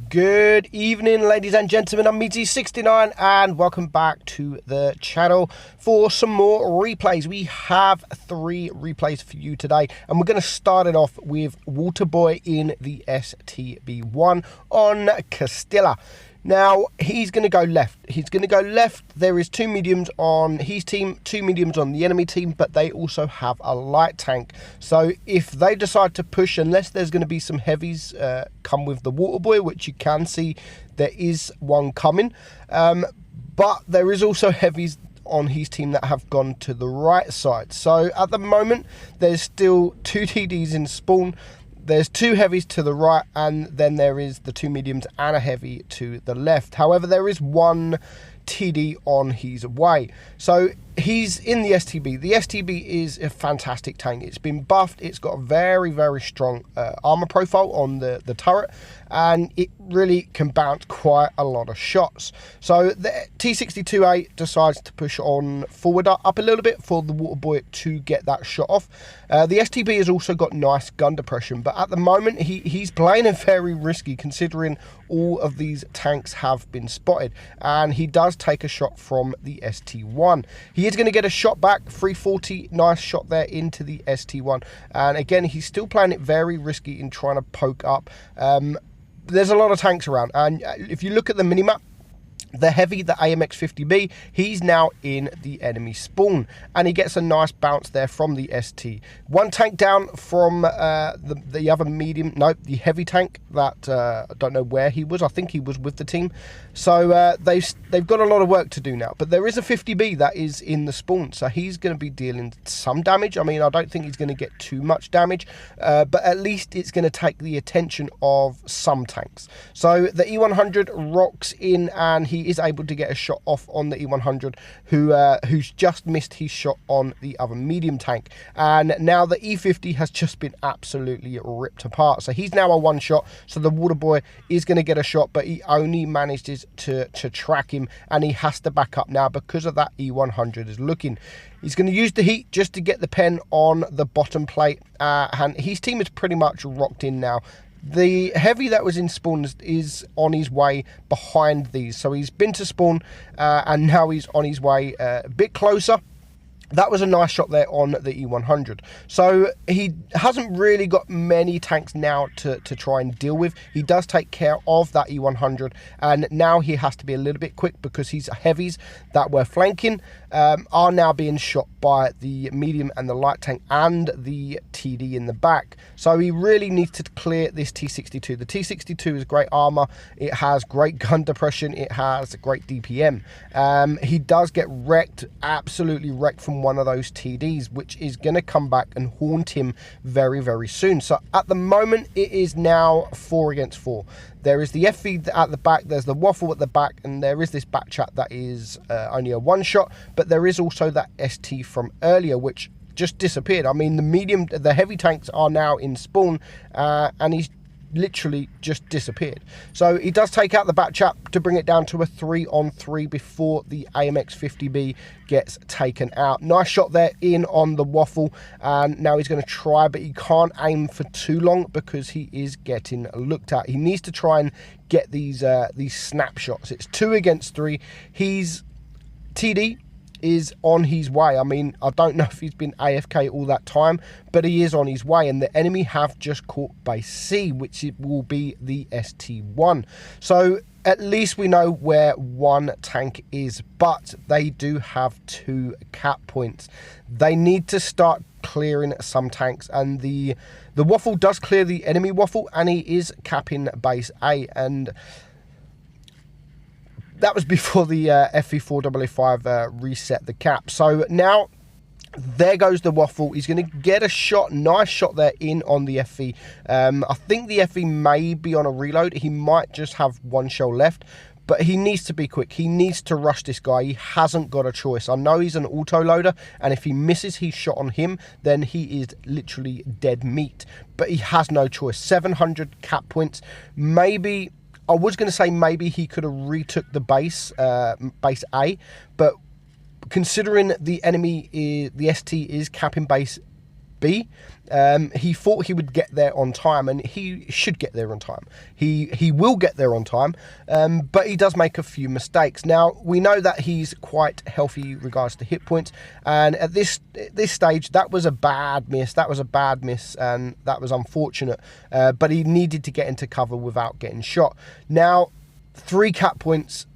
Good evening, ladies and gentlemen. I'm Meadsyreplays and welcome back to the channel for some more replays. We have 3 replays for you today, and we're going to start it off with Waterboy in the STB1 on Castilla. Now, he's going to go left. There is 2 mediums on his team, 2 mediums on the enemy team, but they also have a light tank. So if they decide to push, unless there's going to be some heavies come with the Waterboy, which you can see there is one coming. But there is also heavies on his team that have gone to the right side. So at the moment, there's still 2 TDs in spawn. There's 2 heavies to the right, and then there is the 2 mediums and a heavy to the left. However, there is 1 TD on his way. So he's in the STB. The STB is a fantastic tank. It's been buffed. It's got a very, very strong armor profile on the turret, and it really can bounce quite a lot of shots. So the T62A decides to push on forward up a little bit for the Waterboy to get that shot off. The STB has also got nice gun depression, but at the moment he's playing it very risky considering all of these tanks have been spotted, and he does take a shot from the ST1. He is going to get a shot back, 340, nice shot there into the ST1, and again he's still playing it very risky in trying to poke up. There's a lot of tanks around, and if you look at the minimap, the heavy, the AMX-50B, he's now in the enemy spawn, and he gets a nice bounce there from the ST. 1 tank down from the other medium, no, the heavy tank that I don't know where he was. I think he was with the team. So they've got a lot of work to do now, but there is a 50B that is in the spawn, so he's going to be dealing some damage. I mean, I don't think he's going to get too much damage, but at least it's going to take the attention of some tanks. So the E100 rocks in, and he is able to get a shot off on the E100 who's just missed his shot on the other medium tank, and now the E50 has just been absolutely ripped apart. So he's now a 1 shot, so the Waterboy is going to get a shot, but he only manages to track him, and he has to back up now because of that E100 is looking. He's going to use the heat just to get the pen on the bottom plate, and his team is pretty much rocked in now. The heavy that was in spawn is on his way behind these. So he's been to spawn, and now he's on his way a bit closer. That was a nice shot there on the E100. So he hasn't really got many tanks now to try and deal with. He does take care of that E100, and now he has to be a little bit quick because his heavies that were flanking are now being shot by the medium and the light tank and the TD in the back. So he really needs to clear this T62. The T62 is great armor. It has great gun depression. It has great DPM. He does get wrecked, absolutely wrecked from one of those TDs, which is going to come back and haunt him very, very soon. So at the moment, it is now 4 against 4. There is the FV at the back, there's the waffle at the back, and there is this back chat that is only a 1 shot, but there is also that ST from earlier, which just disappeared. I mean, the heavy tanks are now in spawn, and he's literally just disappeared. So he does take out the back chat to bring it down to a 3-on-3 before the AMX-50B gets taken out. Nice shot there in on the waffle, and now he's going to try, but he can't aim for too long because he is getting looked at. He needs to try and get these snapshots. It's 2 against 3. He's TD is on his way. I mean, I don't know if he's been AFK all that time, but he is on his way, and the enemy have just caught base C, which it will be the ST1. So at least we know where 1 tank is, but they do have 2 cap points. They need to start clearing some tanks, and the waffle does clear the enemy waffle, and he is capping base A, and that was before the FV4AA5 reset the cap. So now there goes the waffle. He's going to get a shot, nice shot there in on the FV. I think the FV may be on a reload. He might just have 1 shell left, but he needs to be quick. He needs to rush this guy. He hasn't got a choice. I know he's an auto loader, and if he misses his shot on him, then he is literally dead meat. But he has no choice. 700 cap points. Maybe, I was going to say maybe he could have retook the base A, but considering the enemy, the ST is capping base be. He thought he would get there on time, and he should get there on time. He will get there on time, but he does make a few mistakes. Now, we know that he's quite healthy in regards to hit points, and at this stage, that was a bad miss. That was a bad miss, and that was unfortunate, but he needed to get into cover without getting shot. Now, 3 cat points,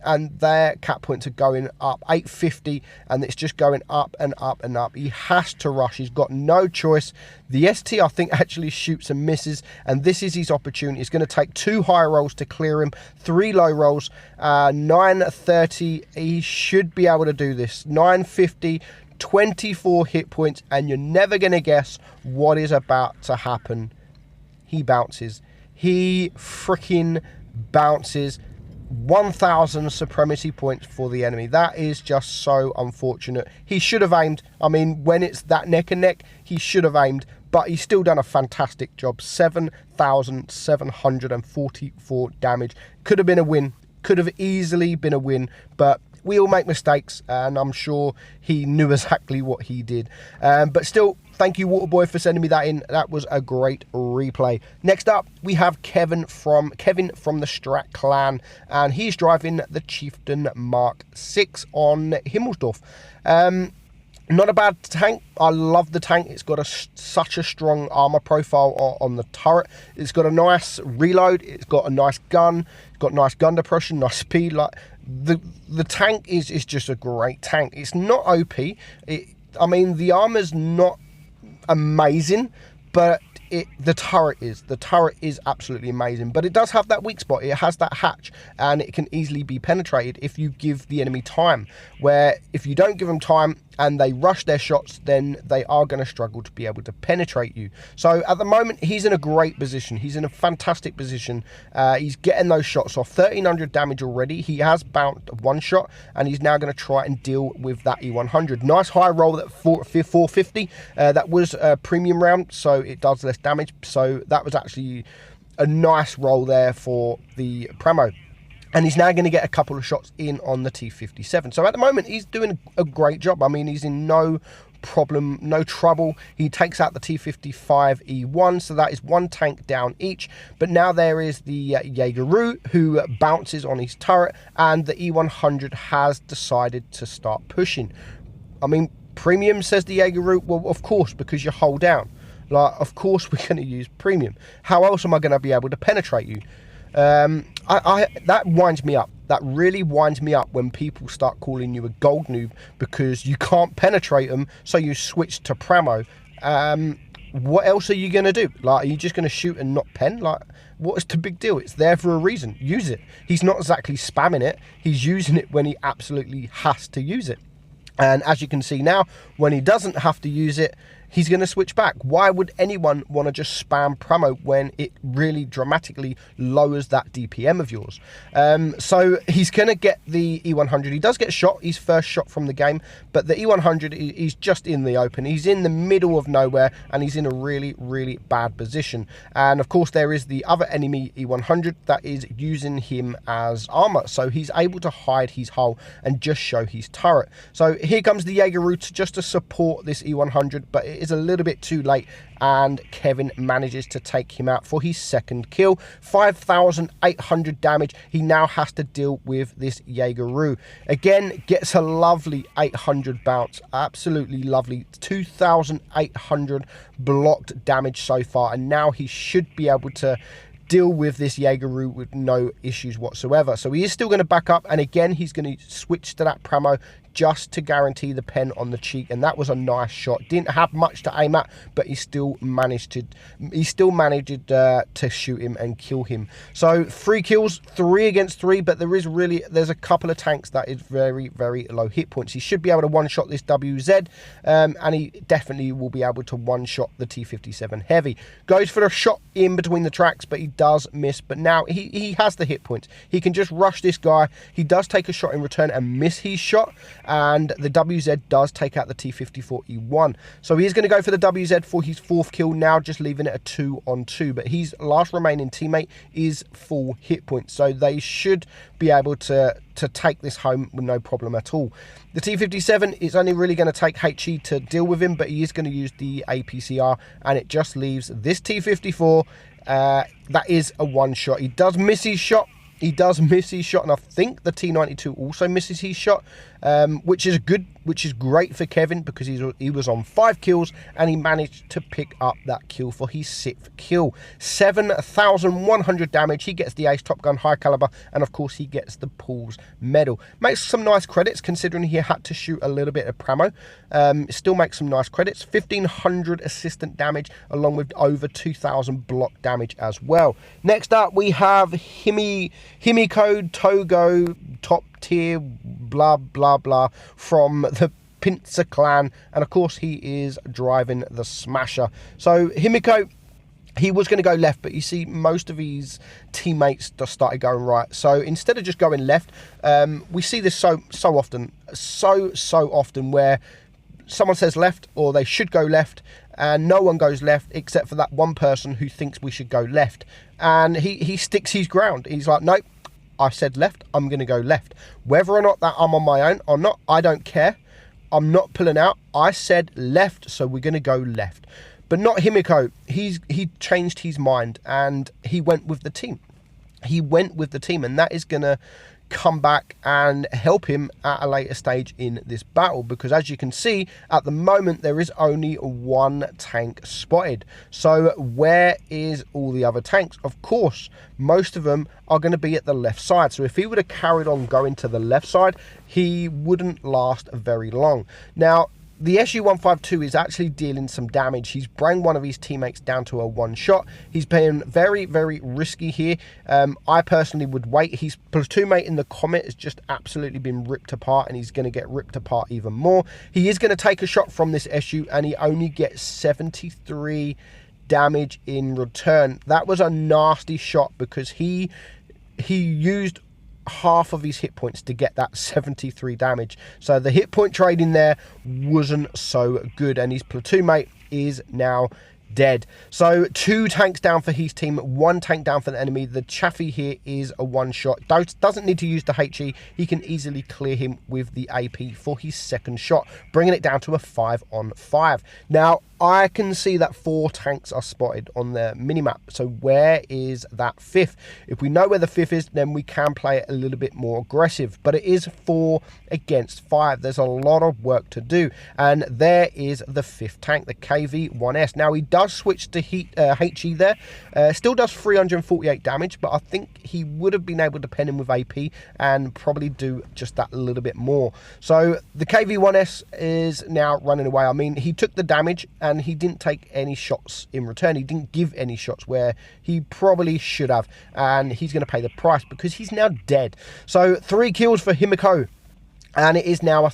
and their cat points are going up 850, and it's just going up and up and up. He has to rush. He's got no choice. The ST, I think, actually shoots and misses, and this is his opportunity. It's going to take 2 high rolls to clear him, 3 low rolls, 930. He should be able to do this. 950, 24 hit points, and you're never going to guess what is about to happen. He bounces. He freaking bounces. 1,000 supremacy points for the enemy. That is just so unfortunate. He should have aimed. I mean, when it's that neck and neck, he should have aimed, but he's still done a fantastic job. 7,744 damage. Could have been a win. Could have easily been a win, but we all make mistakes, and I'm sure he knew exactly what he did. But still, thank you, Waterboy, for sending me that in. That was a great replay. Next up, we have Kevin from the Strat clan, and he's driving the Chieftain Mark 6 on Himmelsdorf. Not a bad tank. I love the tank. It's got such a strong armor profile on the turret. It's got a nice reload. It's got a nice gun. It's got nice gun depression, nice speed. Like the tank is just a great tank. It's not OP. I mean, the armor's not amazing, but the turret is absolutely amazing. But it does have that weak spot. It has that hatch, and it can easily be penetrated if you give the enemy time. Where if you don't give them time and they rush their shots, then they are going to struggle to be able to penetrate you. So at the moment, he's in a great position. He's in a fantastic position. He's getting those shots off. 1,300 damage already. He has bounced 1 shot, and he's now going to try and deal with that E100. Nice high roll at 450. That was a premium round, so it does less damage. So that was actually a nice roll there for the Pramo. And he's now going to get a couple of shots in on the T57. So at the moment, he's doing a great job. I mean, he's in no problem, no trouble. He takes out the T55E1, so that is 1 tank down each. But now there is the Jaegeru, who bounces on his turret, and the E100 has decided to start pushing. I mean, premium, says the Jaegeru. Well, of course, because you hold down. Like, of course we're going to use premium. How else am I going to be able to penetrate you? That winds me up. That really winds me up when people start calling you a gold noob because you can't penetrate them, so you switch to Pramo. What else are you going to do? Like, are you just going to shoot and not pen? Like, what is the big deal? It's there for a reason. Use it. He's not exactly spamming it. He's using it when he absolutely has to use it. And as you can see now, when he doesn't have to use it, he's going to switch back. Why would anyone want to just spam Pramo when it really dramatically lowers that DPM of yours? So he's going to get the E100. He does get shot, his first shot from the game, but the E100 is just in the open. He's in the middle of nowhere, and he's in a really, really bad position. And of course, there is the other enemy E100 that is using him as armor. So he's able to hide his hull and just show his turret. So here comes the Jaegeru just to support this E100, but it is a little bit too late, and Kevin manages to take him out for his second kill. 5,800 damage. He now has to deal with this Jaegeru. Again, gets a lovely 800 bounce. Absolutely lovely. 2,800 blocked damage so far, and now he should be able to deal with this Jaegeru with no issues whatsoever. So he is still going to back up, and again he's going to switch to that Pramo just to guarantee the pen on the cheek, and that was a nice shot. Didn't have much to aim at, but he still managed to shoot him and kill him. So 3 kills, 3 against 3, but there's a couple of tanks that is very, very low hit points. He should be able to one-shot this WZ, and he definitely will be able to one-shot the T57 Heavy. Goes for a shot in between the tracks, but he does miss. But now he has the hit points. He can just rush this guy. He does take a shot in return and miss his shot, and the WZ does take out the T-54E1. So he is going to go for the WZ for his 4th kill, now just leaving it a 2-on-2, but his last remaining teammate is full hit points, so they should be able to take this home with no problem at all. The T-57 is only really going to take HE to deal with him, but he is going to use the APCR, and it just leaves this T-54. That is a one-shot. He does miss his shot. He does miss his shot, and I think the T-92 also misses his shot, which is great for Kevin, because he was on 5 kills and he managed to pick up that kill for his 6th kill. 7,100 damage. He gets the Ace Top Gun high caliber, and of course he gets the Paul's medal. Makes some nice credits considering he had to shoot a little bit of pramo. Still makes some nice credits. 1,500 assistant damage along with over 2,000 block damage as well. Next up we have Miko Togo, top tier, blah blah blah, from the Pincer clan, and of course he is driving the Smasher. So Miko, he was going to go left, but you see most of his teammates just started going right. So instead of just going left, we see this so often where someone says left, or they should go left, and no one goes left except for that one person who thinks we should go left, and he sticks his ground. He's like, nope, I said left, I'm going to go left. Whether or not that I'm on my own or not, I don't care. I'm not pulling out. I said left, so we're going to go left. But not Miko. He changed his mind and he went with the team. He went with the team, and that is going to come back and help him at a later stage in this battle, because as you can see at the moment there is only 1 tank spotted. So where is all the other tanks? Of course most of them are going to be at the left side, so if he would have carried on going to the left side, he wouldn't last very long. Now the SU-152 is actually dealing some damage. He's bringing one of his teammates down to a 1-shot. He's being very, very risky here. I personally would wait. His platoon mate in the Comet has just absolutely been ripped apart, and he's going to get ripped apart even more. He is going to take a shot from this SU, and he only gets 73 damage in return. That was a nasty shot, because he used half of his hit points to get that 73 damage. So the hit point trading there wasn't so good, and his platoon mate is now dead. So 2 tanks down for his team, 1 tank down for the enemy. The Chaffee here is a 1-shot. Doesn't need to use the HE. He can easily clear him with the AP for his 2nd shot, bringing it down to a 5-on-5. Now I can see that 4 tanks are spotted on the minimap. So where is that 5th? If we know where the 5th is, then we can play it a little bit more aggressive. But it is 4 against 5. There's a lot of work to do. And there is the 5th tank, the KV-1S. Now he does switch to HE there. Still does 348 damage, but I think he would have been able to pen him with AP and probably do just that a little bit more. So the KV-1S is now running away. I mean, he took the damage and he didn't take any shots in return. He didn't give any shots where he probably should have, and he's going to pay the price because he's now dead. So 3 kills for Miko, and it is now a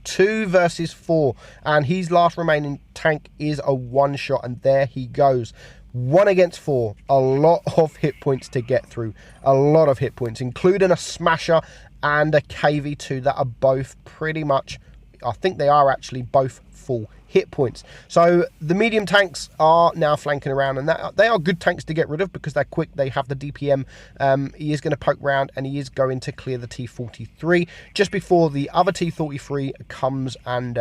2 versus 4, and his last remaining tank is a 1-shot, and there he goes. 1 against 4. A lot of hit points to get through. A lot of hit points, including a Smasher and a KV-2 that are both pretty much, I think they are actually both full hit points. So the medium tanks are now flanking around, and they are good tanks to get rid of because they're quick. They have the DPM. He is going to poke round, and he is going to clear the T-43 just before the other T-43 comes and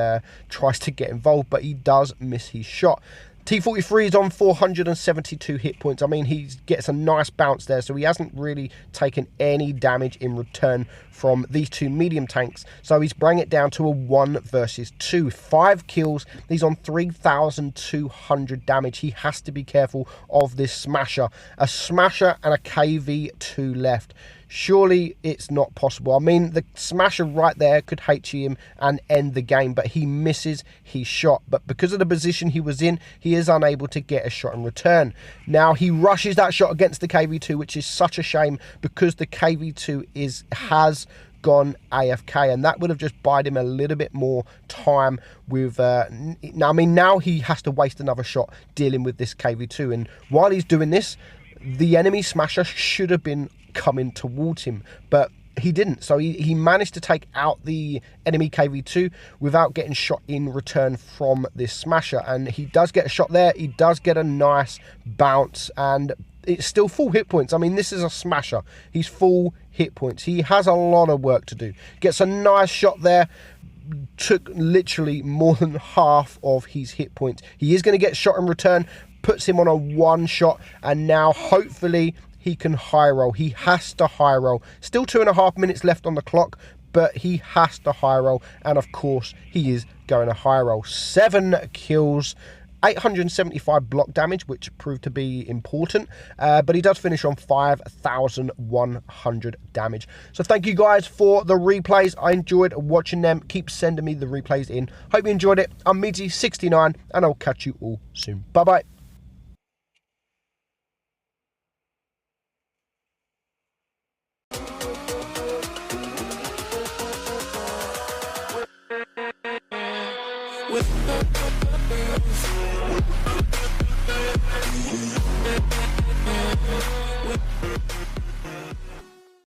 tries to get involved, but he does miss his shot. T-43 is on 472 hit points. I mean, he gets a nice bounce there, so he hasn't really taken any damage in return from these 2 medium tanks. So he's bringing it down to a 1 versus 2. 5 kills. He's on 3,200 damage. He has to be careful of this Smasher. A Smasher and a KV-2 left. Surely it's not possible. I mean, the Smasher right there could HE him and end the game, but he misses his shot. But because of the position he was in, he is unable to get a shot in return. Now, he rushes that shot against the KV-2, which is such a shame because the KV-2 has gone AFK, and that would have just buyed him a little bit more time with I mean, now he has to waste another shot dealing with this KV-2, and while he's doing this, the enemy Smasher should have been coming towards him, but he didn't. So he managed to take out the enemy KV2 without getting shot in return from this smasher. And he does get a shot there. He does get a nice bounce, and it's still full hit points. I mean, this is a smasher. He's full hit points. He has a lot of work to do. Gets a nice shot there. Took literally more than half of his hit points. He is going to get shot in return. Puts him on a 1 shot, and now hopefully he can high roll. He has to high roll. Still 2.5 minutes left on the clock, but he has to high roll, and of course he is going to high roll. 7 kills, 875 block damage, which proved to be important, but he does finish on 5,100 damage. So thank you guys for the replays. I enjoyed watching them. Keep sending me the replays in. Hope you enjoyed it. I'm Meadsy69, and I'll catch you all soon. Bye bye.